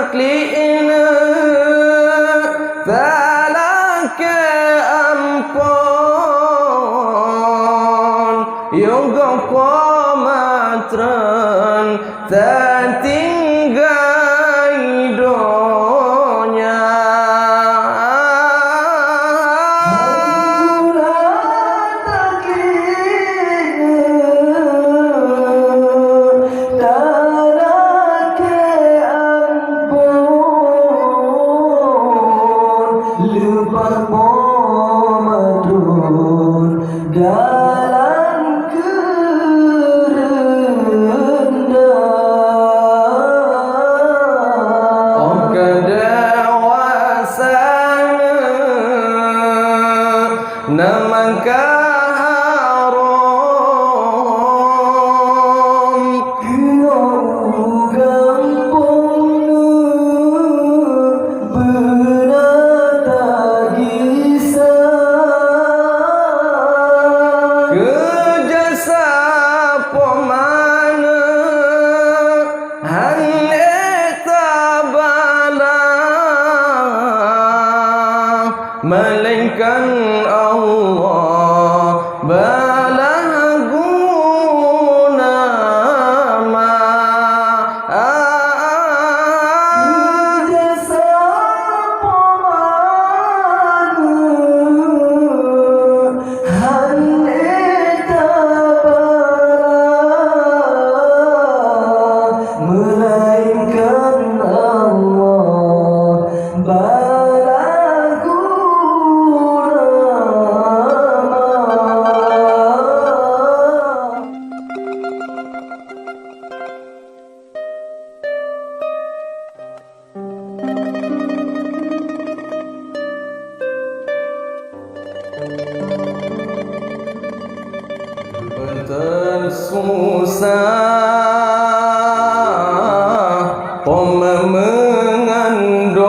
takli'ina talake ampon yoga komatran tertinggai donya dalam kerendahan oh kedewasana naman kaharom kau gampangna benata gisah kejasa pomana haneta bala melainkan Allah bala guna ma jasa pemanu haneta bala melainkan Allah bala guna Benten susah Poma mengandung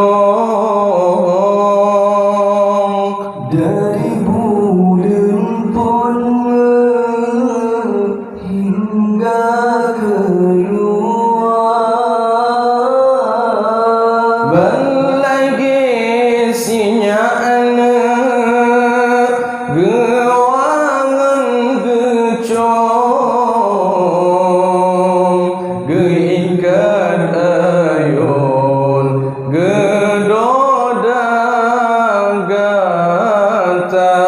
dari bulan pon hingga keluar Belagi sinyana gewangan gecong geikat ayun gedoda gata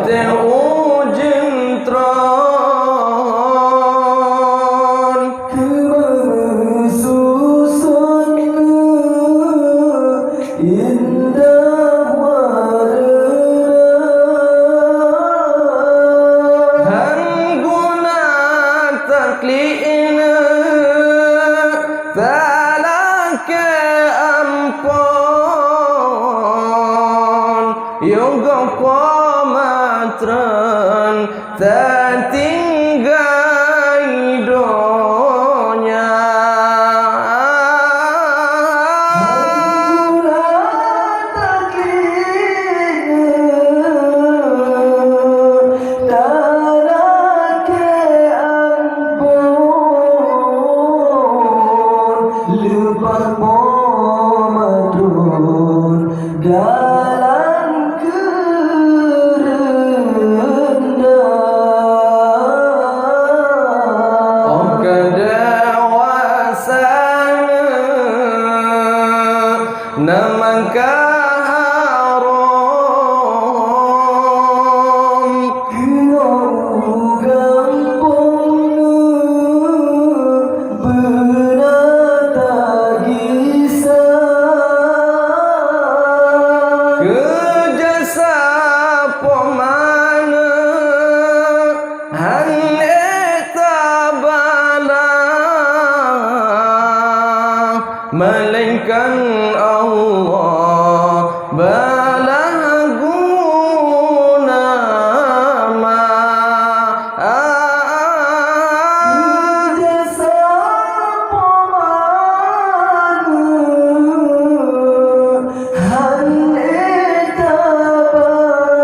te ujung tron kesusun indah warna han guna taklina talake ampon yoga komatran tertinggal donya dalam kerendahan kedewasana nama haram Kau gampang benata gisah kejasa pemana haneta bala melainkan Allah bala guna ma jasa pemanu haneta bala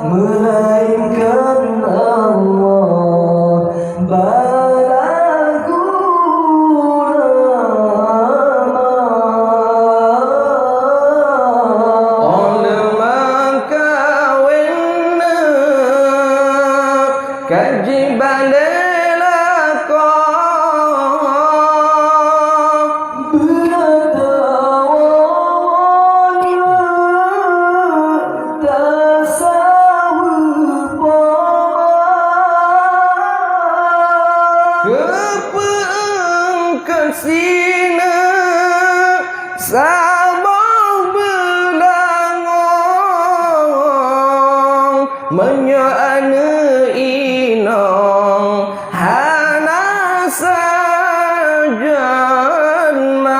melainkan Allah bala guna oleh makawinna kaji balela ko kepengkesina sabah belangong menyoana inong hana sajan ma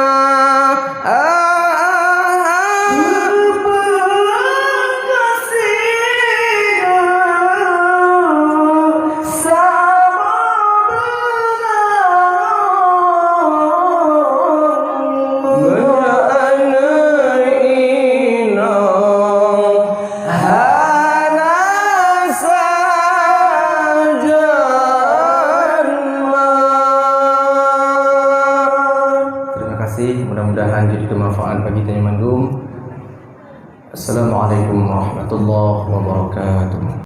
mudah-mudahan jadi bermanfaat bagi Tanya Mandum. Assalamualaikum warahmatullahi wabarakatuh.